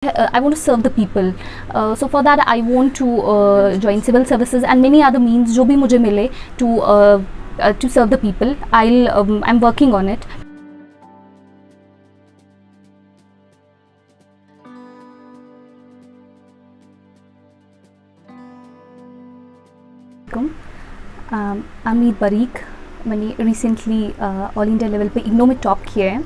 I want to serve the people. So for that I want to join civil services and many other means जो भी मुझे मिले to serve the people. I'm working on it. अमीर बरीक मैंने recently all India level पे इग्नो में top किया है.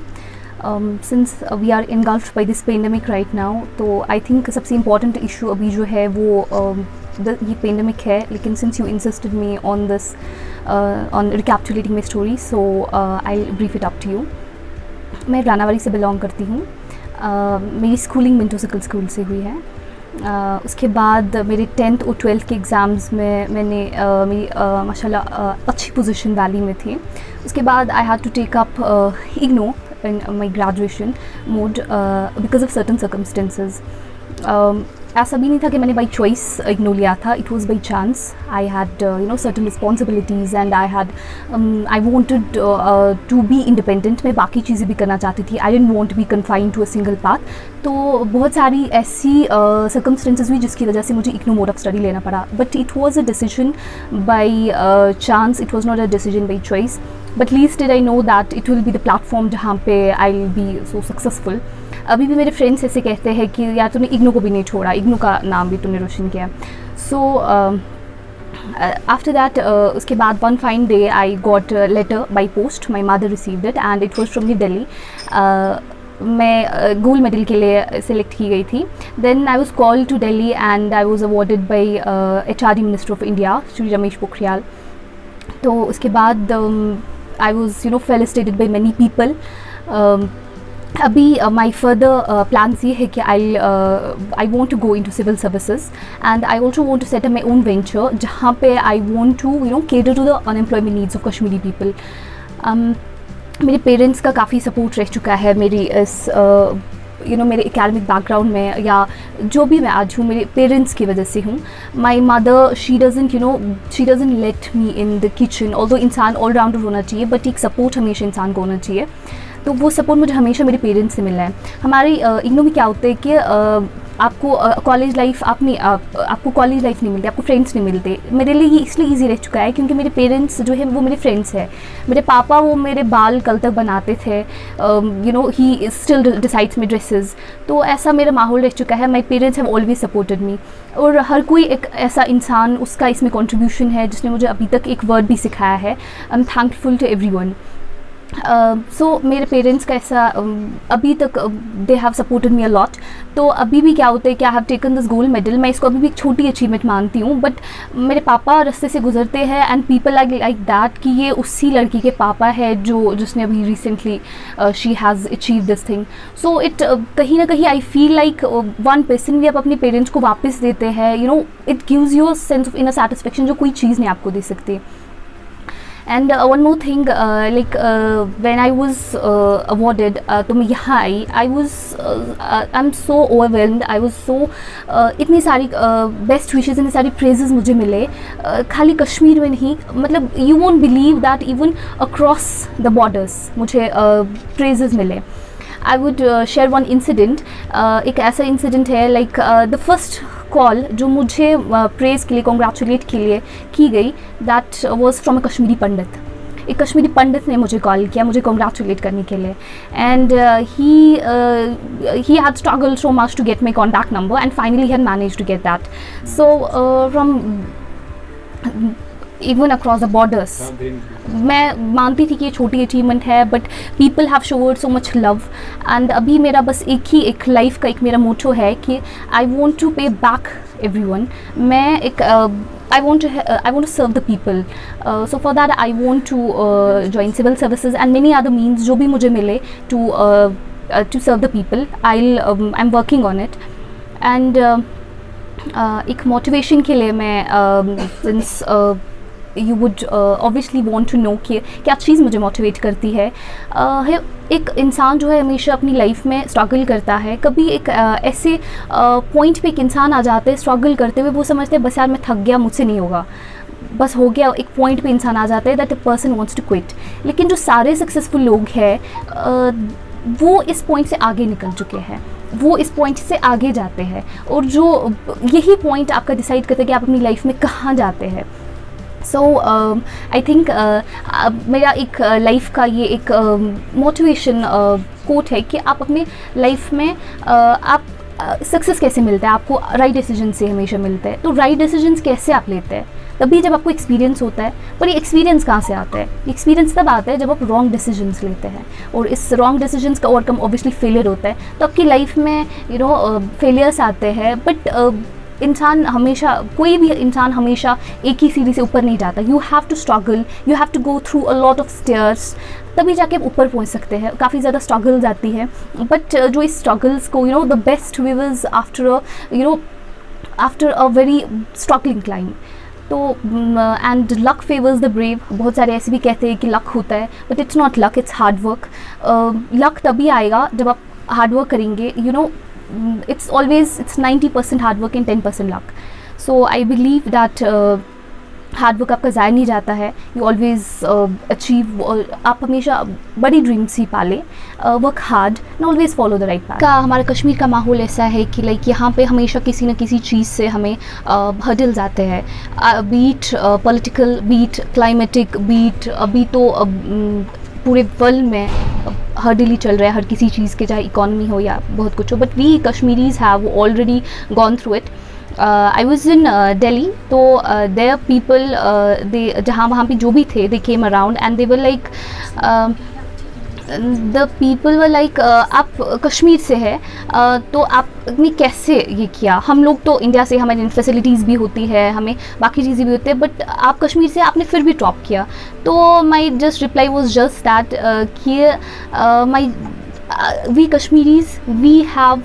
Since we are engulfed by this pandemic right now, तो आई थिंक सबसे इम्पॉर्टेंट इशू अभी जो है वो ये पेंडेमिक है. लेकिन since you insisted me on this on recapitulating my story, so I brief it up to you. मैं रानावाड़ी से बिलोंग करती हूँ. मेरी स्कूलिंग मिंटू सर्कल स्कूल से हुई है. उसके बाद मेरे 10th और 12th के एग्ज़ाम्स में मैंने मेरी माशाल्लाह अच्छी पोजीशन वैली में थी. उसके बाद I had to take up IGNOU in my graduation mode because of certain circumstances. ऐसा भी नहीं था कि मैंने बाई चॉइस इग्नो लिया था. It was by chance. I had certain responsibilities and I wanted to be independent. मैं बाकी चीज़ें भी करना चाहती थी. I don't want to be confined to a single path. तो बहुत सारी ऐसी सर्कमस्टेंसेज हुई जिसकी वजह से मुझे इग्नो मोड ऑफ स्टडी लेना पड़ा. But it was a decision by chance. It was not a decision by choice. But least did I know that it will be the platform जहाँ पे I will be so successful. अभी भी मेरे friends ऐसे कहते हैं कि यार तूने इग्नो को भी नहीं छोड़ा, इग्नो का नाम भी तूने रोशन किया. सो आफ्टर दैट उसके बाद one fine day I got letter by post. My mother received it and it was from New Delhi. मैं गोल्ड मेडल के लिए सिलेक्ट की गई थी. Then I was called to Delhi and I was awarded by HRD minister of India Shri Ramesh Pokhriyal. तो उसके बाद I was felicitated by many people. अभी my further plans ये है कि I want to go into civil services and I also want to set up my own venture जहाँ पे I want to cater to the unemployment needs of Kashmiri people. मेरे parents का काफ़ी support रह चुका है मेरी इस मेरे एकेडमिक बैकग्राउंड में, या जो भी मैं आज हूँ मेरे पेरेंट्स की वजह से हूँ. My mother she doesn't let me in the kitchen. Although इंसान ऑलराउंडर होना चाहिए बट एक सपोर्ट हमेशा इंसान को होना चाहिए. तो वो सपोर्ट मुझे हमेशा मेरे पेरेंट्स से मिला है. हमारी इग्नो में क्या होता है कि आपको कॉलेज लाइफ आपको कॉलेज लाइफ नहीं मिलती, आपको फ्रेंड्स नहीं मिलते. मेरे लिए ये इसलिए ईजी रह चुका है क्योंकि मेरे पेरेंट्स जो है वो मेरे फ्रेंड्स हैं. मेरे पापा वो मेरे बाल कल तक बनाते थे. He still decides my dresses. तो ऐसा मेरा माहौल रह चुका है. My parents have always supported me. और हर कोई एक ऐसा इंसान उसका इसमें कॉन्ट्रीब्यूशन है जिसने मुझे अभी तक एक वर्ड भी सिखाया है. I am thankful to everyone. So मेरे पेरेंट्स का ऐसा अभी तक they have supported me a lot. तो अभी भी क्या होता है कि I have taken this gold medal. मैं इसको अभी भी एक छोटी अचीवमेंट मानती हूँ. बट मेरे पापा रास्ते से गुजरते हैं and people are like that कि ये उसी लड़की के पापा है जिसने अभी recently she has achieve this thing. So it कहीं ना कहीं I feel like one person भी आप अपने पेरेंट्स को वापस देते हैं. It gives you a sense of inner satisfaction जो कोई चीज़ नहीं आपको दे सकती. And one more thing, when I was awarded, तो मैं यहाँ आई. I'm so overwhelmed. I was so इतनी सारी बेस्ट विशेज़, इतनी सारी प्रेजेस मुझे मिले. खाली कश्मीर में नहीं, मतलब you won't believe that even across the borders मुझे प्रेजेस मिले. I would share one incident. एक ऐसा इंसिडेंट है लाइक द फर्स्ट कॉल जो मुझे प्रेज़ के लिए, कॉन्ग्रेचुलेट के लिए की गई, that was from a Kashmiri Pandit. एक कश्मीरी पंडित ने मुझे कॉल किया मुझे कॉन्ग्रेचुलेट करने के लिए. And he had struggled so much to get my contact number and finally he had manage to get that. So from even across the borders मैं मानती थी कि ये छोटी अचीवमेंट है but people have showered so much love. And अभी मेरा बस एक लाइफ का एक मेरा मोटो है कि आई वॉन्ट टू पे बैक एवरीवन. मैं एक I want to serve the people. So for that I want to join civil services and many other means जो भी मुझे मिले to serve the people. I'm working on it. And एक motivation के लिए मैं since you would obviously want to know कि क्या चीज़ मुझे मोटिवेट करती है. एक इंसान जो है हमेशा अपनी लाइफ में स्ट्रगल करता है. कभी एक ऐसे पॉइंट पे एक इंसान आ जाता है स्ट्रगल करते हुए, वो समझते हैं बस यार मैं थक गया, मुझसे नहीं होगा, बस हो गया. एक पॉइंट पे इंसान आ जाता है that a person wants to quit. लेकिन जो सारे सक्सेसफुल लोग हैं वो इस पॉइंट से आगे निकल चुके हैं. वो इस पॉइंट से आगे जाते हैं, और जो यही पॉइंट आपका डिसाइड करता है कि आप अपनी लाइफ में कहाँ जाते हैं। सो आई थिंक मेरा एक लाइफ का ये एक मोटिवेशन कोट है कि आप अपने लाइफ में आप सक्सेस कैसे मिलता है, आपको राइट डिसीजन से हमेशा मिलता है। तो राइट डिसीजंस कैसे आप लेते हैं, तभी जब आपको एक्सपीरियंस होता है। पर ये एक्सपीरियंस कहाँ से आता है? एक्सपीरियंस तब आता है जब आप रॉन्ग डिसीजंस लेते हैं, और इस रॉन्ग डिसीजंस का आउटकम ऑब्वियसली फेलियर होता है। तो आपकी लाइफ में फेलियर्स आते हैं, बट इंसान हमेशा, कोई भी इंसान हमेशा एक ही सीढ़ी से ऊपर नहीं जाता। You have to struggle, you have to go through a lot of stairs, तभी जाके आप ऊपर पहुंच सकते हैं। काफ़ी ज़्यादा स्ट्रगल्स आती है, बट जो इस स्ट्रगल्स को the best view's after a very struggling climb. तो and luck favours the brave. बहुत सारे ऐसे भी कहते हैं कि लक होता है, but it's not luck, it's hard work. Luck तभी आएगा जब आप हार्ड वर्क करेंगे। It's 90% hard work and 10% luck. So I believe that hard work आपका ज़ाया नहीं जाता है। यू ऑलवेज अचीव, आप हमेशा बड़ी ड्रीम्स ही पाले। Work hard and always follow the right path. का हमारा कश्मीर का माहौल ऐसा है कि लाइक यहाँ पे हमेशा किसी न किसी चीज़ से हमें हर्डल्स आते हैं, be it political, be it climatic, be it अभी तो पूरे वर्ल्ड में हर्डल ही चल रहा है हर किसी चीज़ के, चाहे इकॉनमी हो या बहुत कुछ हो। But we Kashmiris have already gone through it. I was in Delhi, तो there people they जहाँ वहाँ पे जो भी थे, they came around and they were like the people were like आप कश्मीर से है तो आपने कैसे ये किया? हम लोग तो इंडिया से, हमारी फैसिलिटीज़ भी होती है, हमें बाकी चीज़ें भी होती है, बट आप कश्मीर से, आपने फिर भी टॉप किया। तो my just reply was just that कि my we Kashmiris we have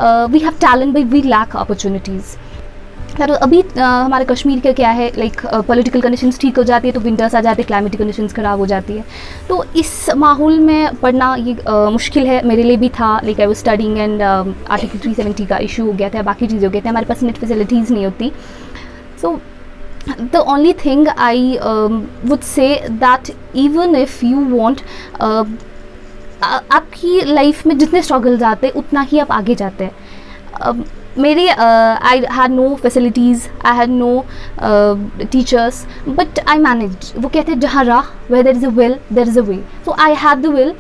talent but we lack opportunities. तो अभी हमारे कश्मीर का क्या है, लाइक पॉलिटिकल कंडीशंस ठीक हो जाती है तो विंटर्स आ जाते हैं, क्लाइमेटिक कंडीशंस ख़राब हो जाती है। तो इस माहौल में पढ़ना ये मुश्किल है, मेरे लिए भी था। Like I was studying and article 370 का इशू हो गया था, बाकी चीज़ें हो गई थी, हमारे पास नेट फैसिलिटीज़ नहीं होती। सो the only thing I would say that even if you want आपकी लाइफ में जितने स्ट्रगल्स आते हैं उतना ही आप आगे जाते हैं। मेरी I had no facilities, I had no teachers, but I manage. वो कहते हैं जहाँ राह, where there is a will there is a way. So I had the will,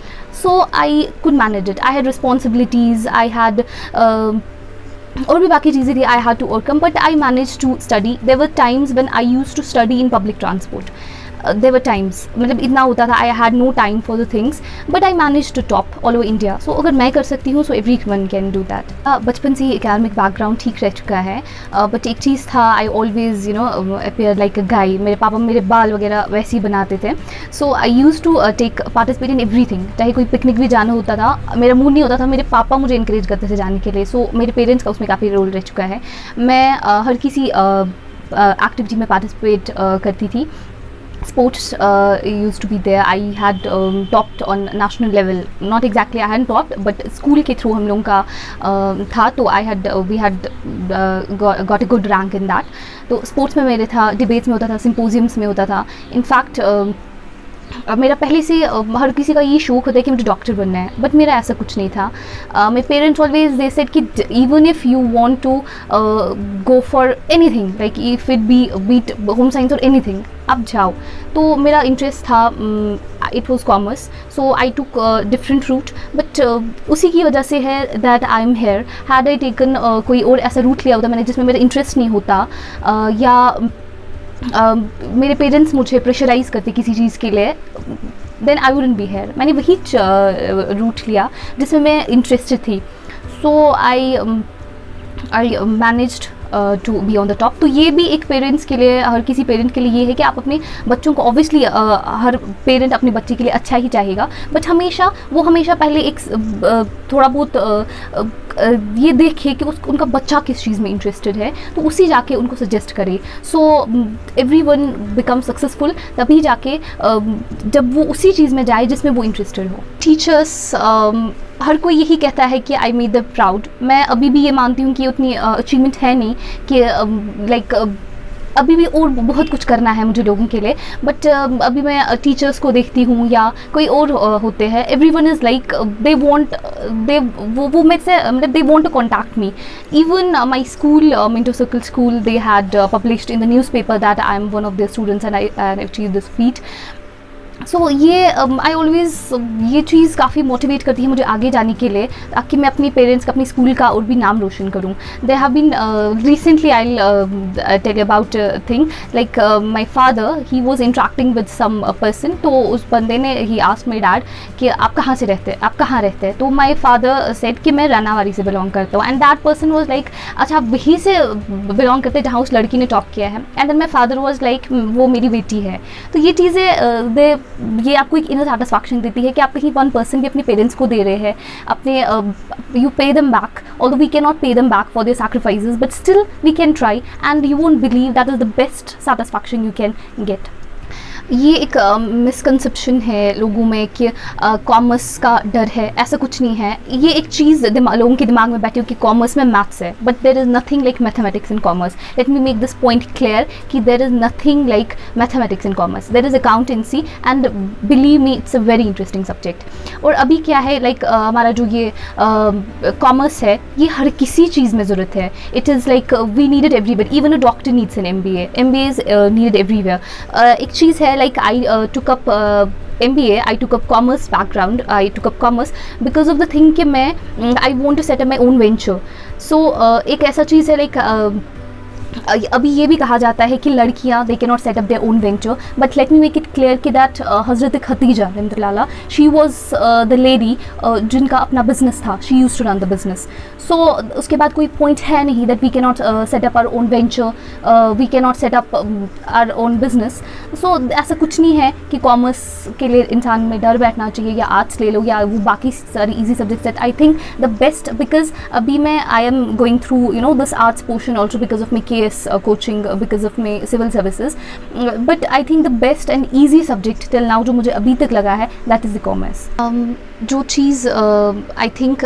so I could manage it. I had responsibilities, I had और भी बाकी चीज़ें थी, I had to overcome, but I managed to study. There were times when I used to study in public transport. There were times, मतलब इतना होता था, I had no time for the things, but I managed to top all over India. So अगर मैं कर सकती हूँ, so everyone can do that. बचपन से ही एकेडमिक बैकग्राउंड ठीक रह चुका है, बट एक चीज़ था, I always appear like a guy. मेरे पापा मेरे बाल वगैरह वैसे ही बनाते थे, so I used to take participate in everything. चाहे कोई पिकनिक भी जाना होता था, मेरा मूड नहीं होता था, मेरे पापा मुझे इनकरेज करते थे जाने के लिए, so मेरे पेरेंट्स का उसमें काफ़ी रोल रह चुका है। मैं हर किसी एक्टिविटी में पार्टिसिपेट करती थी। Sports used to be there. I had topped on national level. Not exactly I hadn't topped, but school के through हम लोगों का था, तो we had got a good rank in that. तो sports में मेरे था, debates में होता था, symposiums में होता था। In fact मेरा पहले से हर किसी का ये शौक होता है कि मुझे डॉक्टर बनना है, बट मेरा ऐसा कुछ नहीं था। My parents always they said कि even if you want to go for anything, like if it beat home science और एनीथिंग, आप जाओ। तो मेरा इंटरेस्ट था, it was commerce, so I took different route, but उसी की वजह से है that I am here. Had I taken कोई और ऐसा रूट लिया होता मैंने जिसमें मेरा इंटरेस्ट नहीं होता, या मेरे पेरेंट्स मुझे प्रेशराइज़ करते किसी चीज़ के लिए, then I wouldn't be here. मैंने वही रूट लिया जिसमें मैं इंटरेस्टेड थी, so I managed to be on the top. तो ये भी एक पेरेंट्स के लिए, हर किसी पेरेंट के लिए ये है कि आप अपने बच्चों को, ऑब्वियसली हर पेरेंट अपने बच्चे के लिए अच्छा ही चाहेगा, बट वो हमेशा पहले एक थोड़ा बहुत ये देखे कि उनका बच्चा किस चीज़ में इंटरेस्टेड है, तो उसी जाके उनको सजेस्ट करे। सो एवरीवन बिकम सक्सेसफुल तभी जाके जब वो उसी चीज़ में जाए जिसमें वो इंटरेस्टेड हो। टीचर्स, हर कोई यही कहता है कि आई मेड देम प्राउड। मैं अभी भी ये मानती हूँ कि उतनी अचीवमेंट है नहीं कि लाइक अभी भी और बहुत कुछ करना है मुझे लोगों के लिए, बट अभी मैं टीचर्स को देखती हूँ या कोई और होते हैं, everyone is like they want, they वो मेरे से मतलब they want to contact me. Even my school, Minto circle school, they had published in the newspaper that I am one of their students and I achieve this feat. So ये I always, ये चीज़ काफ़ी motivate करती है मुझे आगे जाने के लिए, ताकि मैं अपनी पेरेंट्स का, अपनी स्कूल का और भी नाम रोशन करूँ. They have been recently, I tell you about thing, like my father, he was interacting with some person. तो उस बंदे ने, ही आस्क्ड माई डैड कि आप कहाँ से रहते हैं, आप कहाँ रहते हैं. तो माई फादर सेड कि मैं रानावारी से बिलोंग करता हूँ. And that person was like, अच्छा आप वहीं से बिलोंग करते हैं जहाँ उस लड़की ने टॉप किया है. And then my father was like, वो मेरी बेटी है. तो ये चीज़ें ये आपको एक इनर सेटिस्फैक्शन देती है कि आप कहीं 1% भी अपने पेरेंट्स को दे रहे हैं, अपने you pay them back, although we can not pay them back for their sacrifices, but still we can try, and you won't believe that is the best satisfaction you can get. ये एक misconception है लोगों में कि commerce का डर है. ऐसा कुछ नहीं है. ये एक चीज़ लोगों के दिमाग में बैठी हो कि कॉमर्स में मैथ्स है, but there is nothing like mathematics in commerce. Let me make this point clear कि there is nothing like mathematics in commerce. There is accountancy, and believe me it's a very interesting subject. और अभी क्या है, like हमारा जो ये commerce है, ये हर किसी चीज़ में ज़रूरत है. It is like we need it everywhere. Even a doctor needs an MBA. MBA is needed everywhere. एक चीज़ है, like I took up MBA, I took up commerce background, I took up commerce because of the thing कि मैं I want to set up my own venture. So एक ऐसा चीज़ है, like अभी ये भी कहा जाता है कि लड़कियां they can not set up their own venture, but let me make it clear कि दैट हज़रत खदीजा रहमतुल्लाह, शी वाज द लेडी जिनका अपना बिजनेस था. She used to run the business. So उसके बाद कोई पॉइंट है नहीं that we can not set up our own venture, we can not set up our own business. So ऐसा कुछ नहीं है कि कॉमर्स के लिए इंसान में डर बैठना चाहिए, या आर्ट्स ले लो, या वो बाकी सारी easy subjects. That I think the best, because अभी मैं I am going through you know this arts portion also because of my coaching, because of my civil services, but I think the best and easy subject till now जो मुझे अभी तक लगा है, that is the commerce. जो चीज़ I think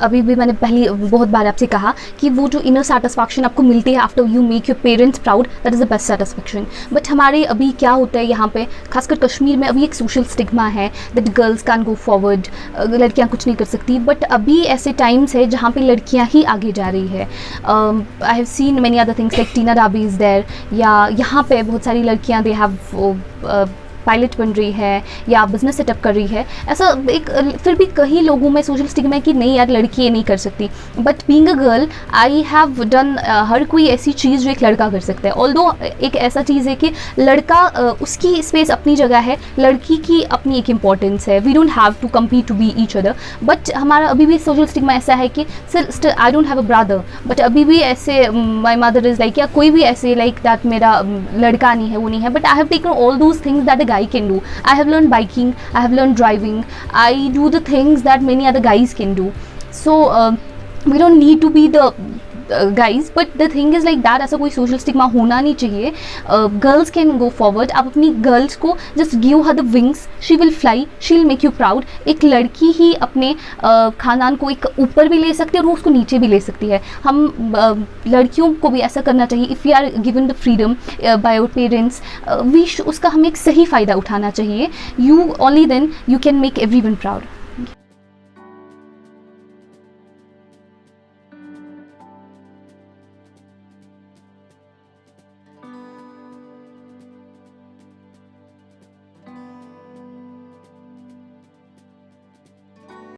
अभी भी मैंने पहले बहुत बार आपसे कहा कि वो जो इनर सेटिस्फैक्शन आपको मिलती है after you make your parents proud, that is the best satisfaction. But हमारे अभी क्या होता है यहाँ पे, खासकर कश्मीर में अभी एक सोशल स्टिग्मा है that girls can go forward, लड़कियाँ कुछ नहीं कर सकती. बट अभी ऐसे टाइम्स है जहाँ पे लड़कियाँ ही आगे जा रही है. I have seen many other things like Tina Rabi is there, या यहाँ पे बहुत सारी लड़कियाँ दे हैव पायलट बन रही है या बिजनेस सेटअप कर रही है. ऐसा एक फिर भी कई लोगों में सोशल स्टिग्मा है कि नहीं यार लड़की ये नहीं कर सकती. But being a girl I have done हर कोई ऐसी चीज़ जो एक लड़का कर सकता है. ऑल्दो एक ऐसा चीज़ है कि लड़का उसकी स्पेस अपनी जगह है, लड़की की अपनी एक इम्पॉर्टेंस है. We don't have to compete to be each other. But हमारा अभी भी सोशल स्टिग्मा ऐसा है कि still I don't have a brother, but अभी भी ऐसे माई मदर इज़ लाइक, या कोई भी ऐसे लाइक दैट मेरा लड़का नहीं है, वो नहीं है. But I have taken all those things that guy can do. I have learned biking, I have learned driving, I do the things that many other guys can do. So we don't need to be the guys, but the thing is like that, ऐसा कोई social stigma होना नहीं चाहिए. Girls can go forward. आप अपनी girls को just give her the wings, she will fly, she will make you proud. एक लड़की ही अपने खानदान को एक ऊपर भी ले सकती है और उसको नीचे भी ले सकती है. हम लड़कियों को भी ऐसा करना चाहिए. If you are given the freedom by our parents, उसका हमें एक सही फ़ायदा उठाना चाहिए. You only then you can make everyone proud.